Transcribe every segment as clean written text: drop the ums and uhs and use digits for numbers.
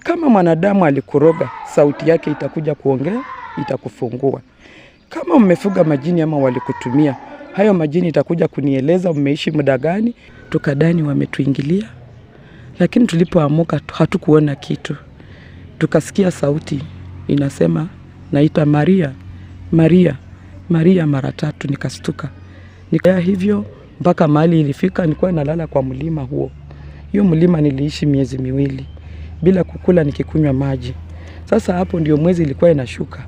Kama mwanadamu alikuroga, sauti yake itakuja kuongea, itakufungua. Kama mmefuga majini ama walikutumia, hayo majini itakuja kunieleza mmeishi muda gani. Tukadani wametuingilia, lakini tulipoamuka hatukuona kitu. Tukasikia sauti inasema, naita Maria, Maria, Maria mara 3. Nikastuka. Nikaya hivyo mpaka mahali ilifika nilikuwa nalala kwa mlima huo. Hiyo mlima niliishi miezi 2 bila kukula, nikikunywa maji. Sasa hapo ndio mwezi ilikuwa inashuka.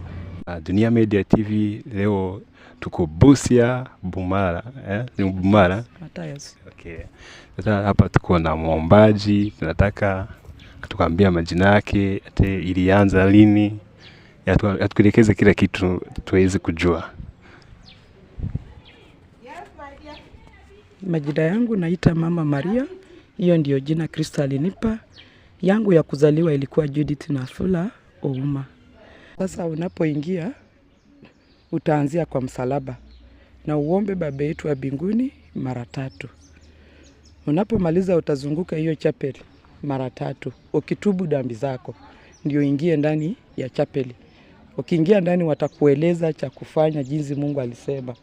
Dunia Media TV leo tuko Busia, Bumara, ni Bumara. Matayas. Okay. Sasa hapa tuko na mwombaji, tunataka tukaambia majina yake, ilianza lini, atuelekeze kila kitu tuweze kujua. Majina yangu naita Mama Maria. Hiyo ndio jina Kristo alinipa. Yangu ya kuzaliwa ilikuwa Judith Nafula Ouma. Sasa unapoingia utaanzia kwa msalaba na uombe Baba yetu wa mbinguni mara 3. Unapomaliza utazunguka hiyo chapel mara 3 ukitubu dhambi zako, ndio ingie ndani ya chapeli. Ukiingia ndani watakueleza cha kufanya jinsi Mungu alisema.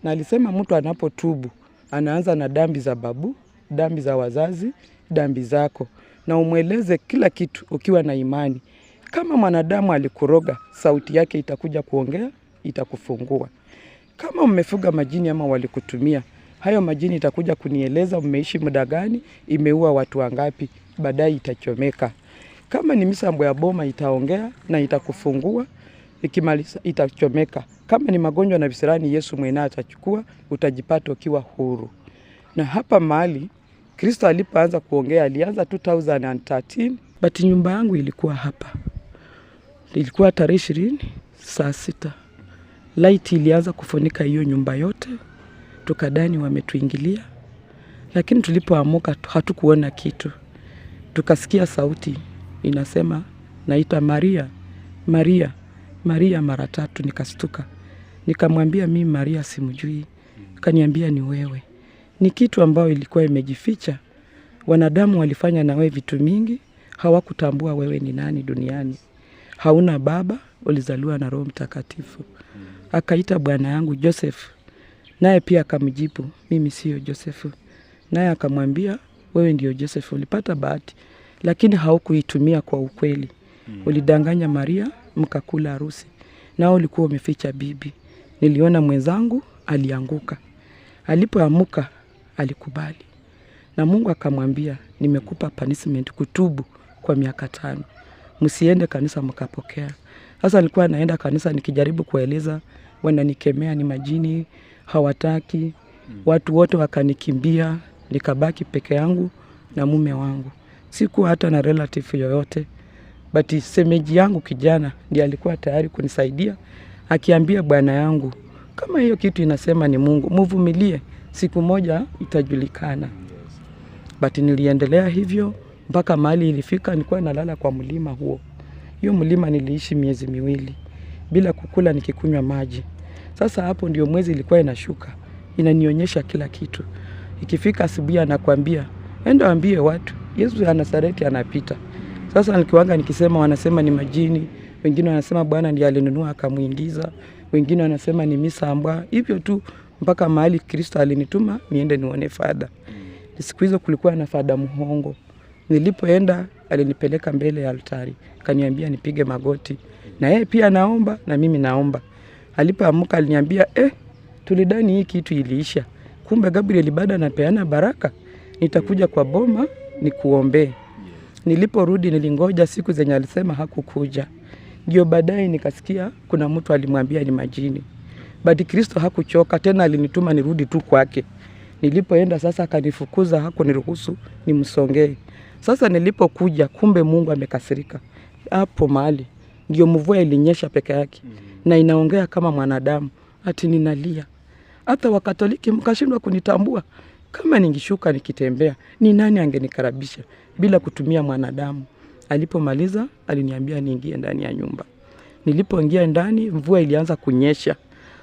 Na alisema mtu anapotubu anaanza na dhambi za babu, dhambi za wazazi, dhambi zako, na umweleze kila kitu ukiwa na imani. Kama mwanadamu alikuroga, sauti yake itakuja kuongea, itakufungua. Kama mmefuga majini ama walikutumia, hayo majini itakuja kunieleza mmeishi muda gani, imeua watu wangapi, baadaye itachomeka. Kama ni misambo ya boma itaongea na itakufungua, ikimaliza itachomeka. Kama ni magonjwa na visirani, Yesu mwenyewe atachukua, utajipata ukiwa huru. Na hapa mahali Kristo alipoanza kuongea alianza 2013, but nyumba yangu ilikuwa hapa. Ilikuwa tarehe 20 saa 6. Light ilianza kufunika hiyo nyumba yote. Tukadani wametuingilia, lakini tulipoamuka hatukuona kitu. Tukasikia sauti inasema, naita Maria, Maria, Maria mara 3. Nikastuka. Nikamwambia mimi Maria simjui. Kaniambia ni wewe. Ni kitu ambao ilikuwa imejificha. Wanadamu walifanya na wewe vitu mingi, hawakutambua wewe ni nani duniani. Hauna baba, ulizaliwa na Roho Mtakatifu. Akaita bwana yangu Joseph. Naye pia akamjibu, mimi sio Joseph. Naye akamwambia, wewe ndio Joseph, ulipata bahati, lakini haukuitumia kwa ukweli. Ulidanganya Maria, mkakula harusi. Nao ulikuwa umeficha bibi. Niliona mwenzangu alianguka. Alipoamuka alikubali. Na Mungu akamwambia, nimekupa punishment kutubu kwa miaka 5. Msiende kanisa mkapokea. Sasa nilikuwa naenda kanisa nikijaribu kueleza, wananikemea ni majini, hawataki. Watu wote wakanikimbia, nikabaki peke yangu na mume wangu. Siku hata na relative yoyote. But semeji yangu kijana ndiye alikuwa tayari kunisaidia, akiambia bwana yangu, kama hiyo kitu inasema ni Mungu, mvumilie, siku moja itajulikana. But niliendelea hivyo mpaka mahali ilifika nilikuwa nalala kwa mlima huo. Hiyo mlima niliishi miezi 2 bila kukula, nikikunywa maji. Sasa hapo ndio mwezi ilikuwa inashuka, inanionyesha kila kitu. Ikifika asubuhi anakuambia, enda waambie watu Yesu wa Nazareti anapita. Sasa nikiwanga nikisema, wanasema ni majini, wengine wanasema Bwana ndiye alinunua akamuingiza, wengine wanasema ni misambwa. Hivyo tu mpaka mahali Kristo alinituma niende nione fada. Siku hizo kulikuwa na fada muhongo. Nilipoenda alinipeleka mbele ya altari, kaniambia nipige magoti. Na yeye pia naomba na mimi naomba. Alipoamuka aliniambia, tulidani hii kitu iliisha. Kumbe Gabriel bado anapeana baraka. Nitakuja kwa boma nikuombee. Niliporudi nilingoja siku zenye alisema hakukuja. Ndio baadaye nikasikia kuna mtu alimwambia ni majini. But Kristo hakuchoka tena, alinituma nirudi tu kwake. Nilipoenda sasa akanifukuza, hakuniruhusu nimsongee. Sasa nilipokuja kumbe Mungu amekasirika. Hapo mahali ndio mvua ilinyesha peke yake. Na inaongea kama mwanadamu, ati ninalia. Hata Wakatoliki mkashindwa kunitambua. Kama ningishuka nikitembea, ni nani angenikaribisha bila kutumia mwanadamu? Alipomaliza aliniambia niingie ndani ya nyumba. Nilipoingia ndani mvua ilianza kunyesha.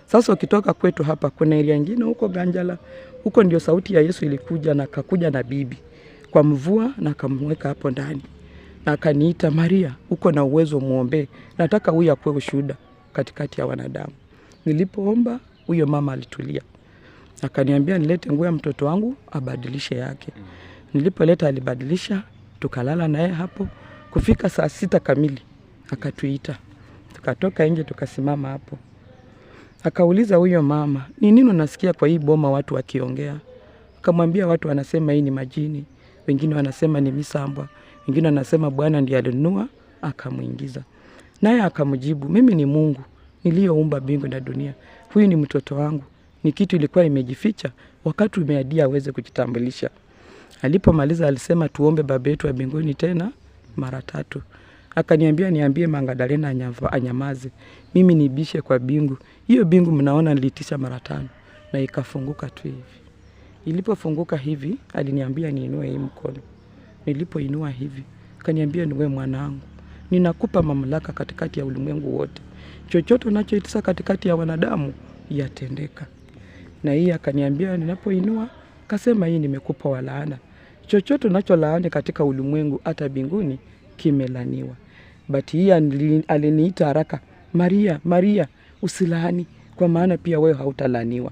Sasa ukitoka kwetu hapa kuna area nyingine huko Ganjala, huko ndio sauti ya Yesu ilikuja na akakuja na bibi kwa mvua na akamweka hapo ndani. na akaniita, Maria, uko na uwezo, muombe. Nataka huyu akuwe ushuhuda katikati ya wanadamu. Nilipoomba, huyo mama alitulia. Akaniambia nilete nguo ya mtoto wangu abadilishe yake. Nilipoleta alibadilisha, tukalala naye hapo. Kufika saa 6 kamili akatuita. Tukatoka nje tukasimama hapo. Akauliza huyo mama, ni nini unasikia kwa hii boma watu wakiongea? Akamwambia watu wanasema hii ni majini, wengine wanasema ni misambwa, wengine wanasema Bwana ndiye alinunua akamuingiza. Naye akamjibu, mimi ni Mungu niliyeumba mbingu na dunia. Huyu ni mtoto wangu. Ni kitu ilikuwa imejificha, wakati umeadia aweze kujitambulisha. Alipomaliza alisema tuombe Baba yetu wa mbinguni tena mara 3. Akaniambia niambie Magdalena anyamaze. Mimi nibishe kwa bingu. Hiyo bingu mnaona nilitisha mara 5 na ikafunguka tu hivi. Ilipofunguka hivi aliniambia niinue hii mkono. Nilipoinua hivi akaniambia niwe mwanangu. Ninakupa mamlaka katikati ya ulimwengu wote. Chochote unachoitisa katikati ya wanadamu yatendeka. Na hii akaniambia ninapoinua kasema hii nimekupa walaana. Chochote unacholaani katika ulimwengu hata mbinguni kimelaniwa. But hii aliniita haraka, Maria, Maria, usilaani kwa maana pia wewe hautalaniwa.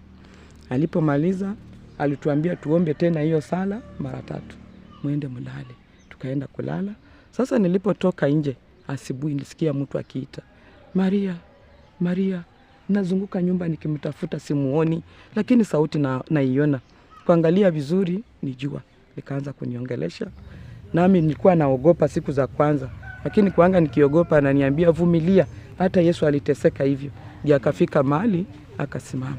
Alipomaliza alituambia tuombe tena hiyo sala mara 3. Muende mlale. Tukaenda kulala. Sasa nilipotoka nje asubuhi nilisikia mtu akiita, Maria, Maria. Nazunguka nyumba nikimtafuta simuoni, lakini sauti naiona. Kuangalia vizuri ni jua. Likaanza kuniongelesha. Nami nilikuwa naogopa siku za kwanza, lakini kuanga nikiogopa ananiambia vumilia, hata Yesu aliteseka hivyo. Ndiye akafika mahali akasimama.